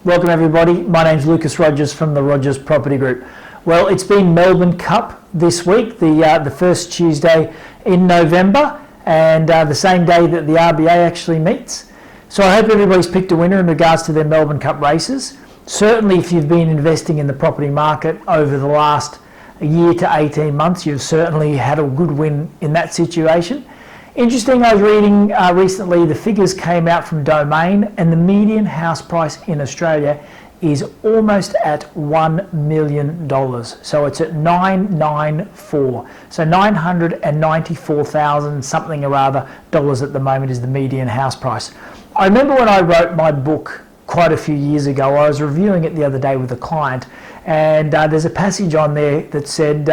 Welcome everybody, my name's Lucas Rogers from the Rogers Property Group. Well, it's been Melbourne Cup this week, the first Tuesday in November, and the same day that the RBA actually meets. So I hope everybody's picked a winner in regards to their Melbourne Cup races. Certainly if you've been investing in the property market over the last year to 18 months, you've certainly had a good win in that situation. Interesting, I was reading recently, the figures came out from Domain, and the median house price in Australia is almost at $1 million. So it's at 994. So 994,000 something or other dollars at the moment is the median house price. I remember when I wrote my book quite a few years ago, I was reviewing it the other day with a client, and there's a passage on there that said,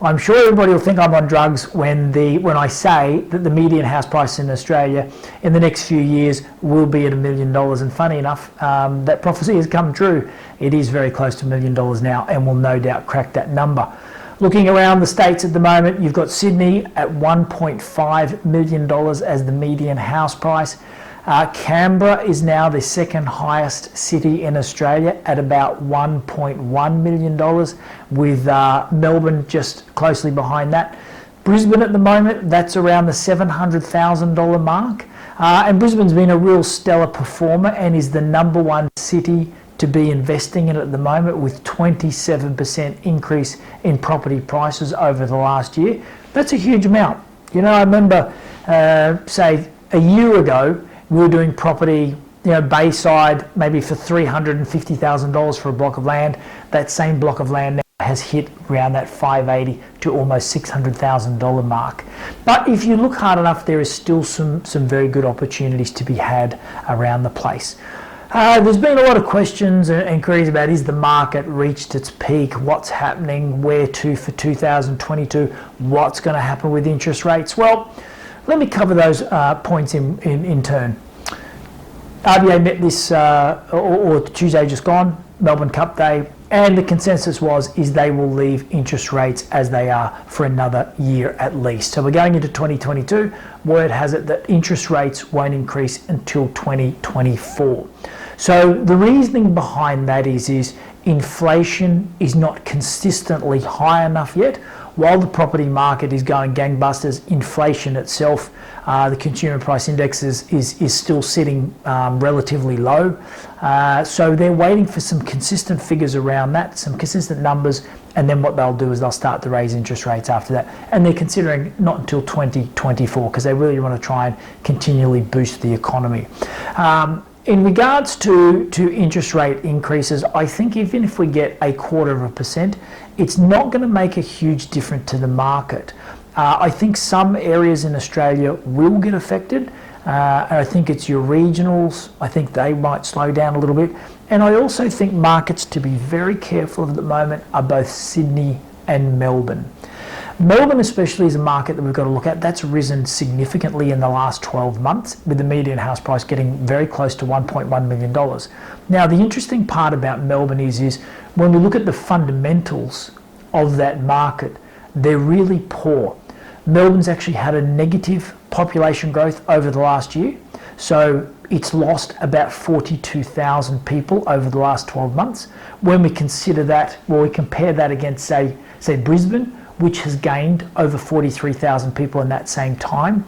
I'm sure everybody will think I'm on drugs when I say that the median house price in Australia in the next few years will be at $1 million. And funny enough, that prophecy has come true. It is very close to $1 million now, and will no doubt crack that number. Looking around the states at the moment, you've got Sydney at $1.5 million as the median house price. Canberra is now the second highest city in Australia at about $1.1 million, with Melbourne just closely behind that. Brisbane at the moment, that's around the $700,000 mark. And Brisbane's been a real stellar performer and is the number one city to be investing in at the moment, with 27% increase in property prices over the last year. That's a huge amount. You know, I remember, say, a year ago, we were doing property, Bayside, maybe for $350,000 for a block of land. That same block of land now has hit around that $580,000 to almost $600,000 mark. But if you look hard enough, there is still some very good opportunities to be had around the place. There's been a lot of questions and queries about, is the market reached its peak? What's happening? Where to for 2022? What's going to happen with interest rates? Well, let me cover those points in turn. RBA met this or Tuesday just gone, Melbourne Cup Day, and the consensus is they will leave interest rates as they are for another year at least. So we're going into 2022. Word has it that interest rates won't increase until 2024. So the reasoning behind that is inflation is not consistently high enough yet. While the property market is going gangbusters, inflation itself, the consumer price index is still sitting relatively low. So they're waiting for some consistent figures around that, some consistent numbers, and then what they'll do is they'll start to raise interest rates after that. And they're considering not until 2024, because they really want to try and continually boost the economy. In regards to interest rate increases, I think even if we get 0.25%, it's not going to make a huge difference to the market. I think some areas in Australia will get affected. I think it's your regionals. I think they might slow down a little bit. And I also think markets to be very careful of at the moment are both Sydney and Melbourne. Melbourne especially is a market that we've got to look at. That's risen significantly in the last 12 months, with the median house price getting very close to $1.1 million. Now, the interesting part about Melbourne is when we look at the fundamentals of that market, they're really poor. Melbourne's actually had a negative population growth over the last year. So it's lost about 42,000 people over the last 12 months. When we consider that, we compare that against, say Brisbane, which has gained over 43,000 people in that same time.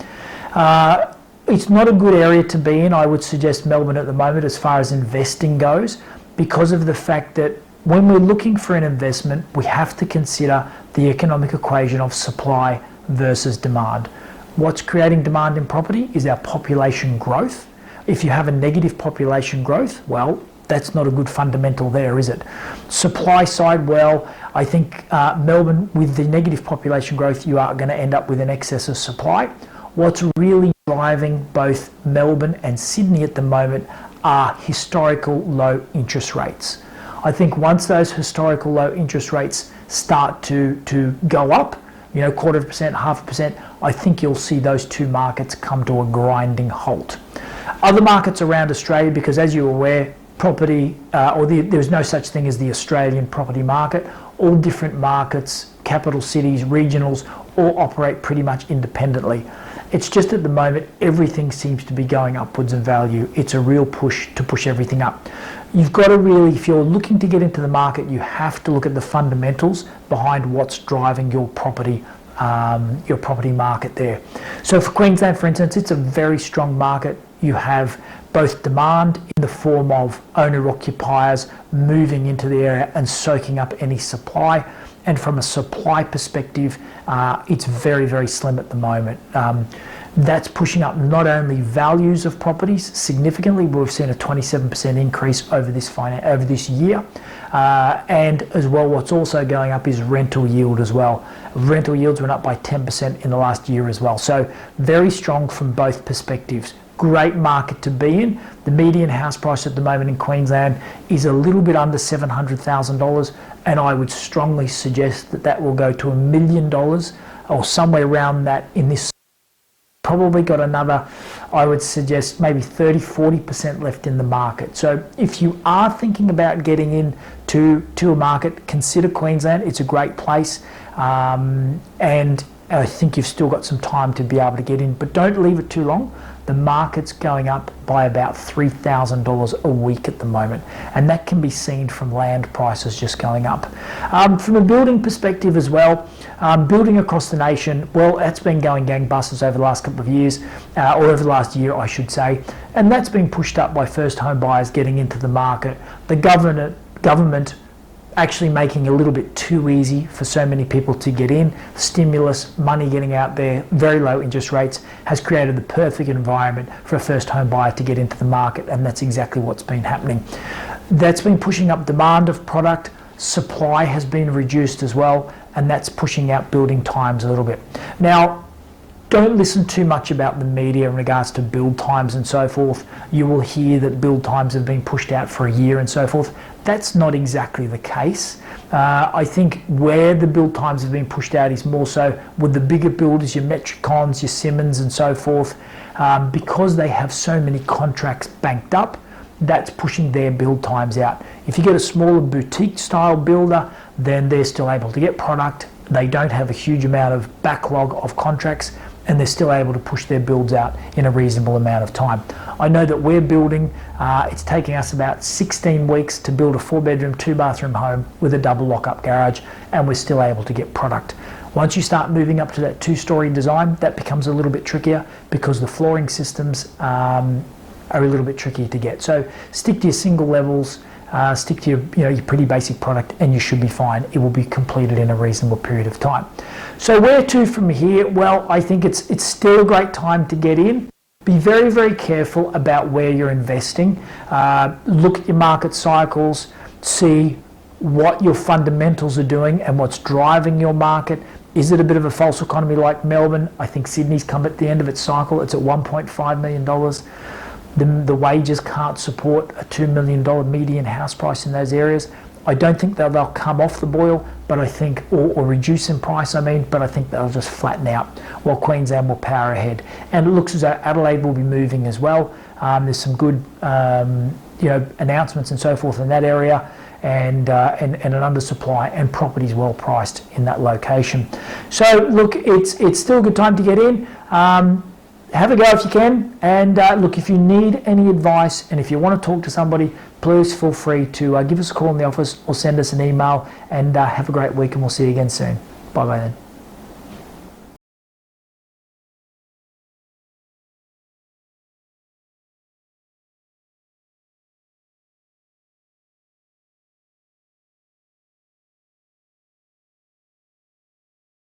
It's not a good area to be in. I would suggest Melbourne at the moment as far as investing goes, because of the fact that when we're looking for an investment, we have to consider the economic equation of supply versus demand. What's creating demand in property is our population growth. If you have a negative population growth, well, that's not a good fundamental there, is it? Supply side, well, I think Melbourne, with the negative population growth, you are going to end up with an excess of supply. What's really driving both Melbourne and Sydney at the moment are historical low interest rates. I think once those historical low interest rates start to go up, 0.25%, 0.5%, I think you'll see those two markets come to a grinding halt. Other markets around Australia, because as you're aware, property, there's no such thing as the Australian property market. All different markets, capital cities, regionals, all operate pretty much independently. It's just at the moment, everything seems to be going upwards in value. It's a real push to push everything up. you've got to really, if you're looking to get into the market, you have to look at the fundamentals behind what's driving your property market there. So for Queensland, for instance, it's a very strong market. You have both demand in the form of owner-occupiers moving into the area and soaking up any supply. And from a supply perspective, it's very, very slim at the moment. That's pushing up not only values of properties significantly, we've seen a 27% increase over this year, and as well what's also going up is rental yield as well. Rental yields went up by 10% in the last year as well. So very strong from both perspectives. Great market to be in. The median house price at the moment in Queensland is a little bit under $700,000, and I would strongly suggest that that will go to $1 million or somewhere around that in this. Probably got another, I would suggest, maybe 30-40% left in the market. So if you are thinking about getting into a market, consider Queensland. It's a great place, and I think you've still got some time to be able to get in, but don't leave it too long. The market's going up by about $3,000 a week at the moment, and that can be seen from land prices just going up. From a building perspective as well, building across the nation, well, that's been going gangbusters over the last couple of years, or over the last year, I should say, and that's been pushed up by first home buyers getting into the market. The government actually making it a little bit too easy for so many people to get in. Stimulus, money getting out there, very low interest rates has created the perfect environment for a first home buyer to get into the market, and that's exactly what's been happening. That's been pushing up demand of product. Supply has been reduced as well, and that's pushing out building times a little bit. Now, don't listen too much about the media in regards to build times and so forth. You will hear that build times have been pushed out for a year and so forth. That's not exactly the case. I think where the build times have been pushed out is more so with the bigger builders, your Metricons, your Simmons and so forth, because they have so many contracts banked up. That's pushing their build times out. If you get a smaller boutique style builder, then they're still able to get product. They don't have a huge amount of backlog of contracts, and they're still able to push their builds out in a reasonable amount of time. I know that we're building, it's taking us about 16 weeks to build a 4-bedroom, 2-bathroom home with a double lock-up garage, and we're still able to get product. Once you start moving up to that 2-story design, that becomes a little bit trickier because the flooring systems are a little bit trickier to get. So stick to your single levels, stick to your pretty basic product, and you should be fine. It will be completed in a reasonable period of time. So where to from here? Well, I think it's still a great time to get in. Be very, very careful about where you're investing. Look at your market cycles, see what your fundamentals are doing and what's driving your market. Is it a bit of a false economy like Melbourne? I think Sydney's come at the end of its cycle. It's at $1.5 million. The wages can't support a $2 million median house price in those areas. I don't think that they'll come off the boil, but I think, or reduce in price, but I think they'll just flatten out, while Queensland will power ahead. And it looks as though Adelaide will be moving as well. There's some good announcements and so forth in that area, and an undersupply, and properties well priced in that location. So look, it's still a good time to get in. Have a go if you can, and look, if you need any advice and if you want to talk to somebody, please feel free to give us a call in the office or send us an email, and have a great week, and we'll see you again soon. Bye then.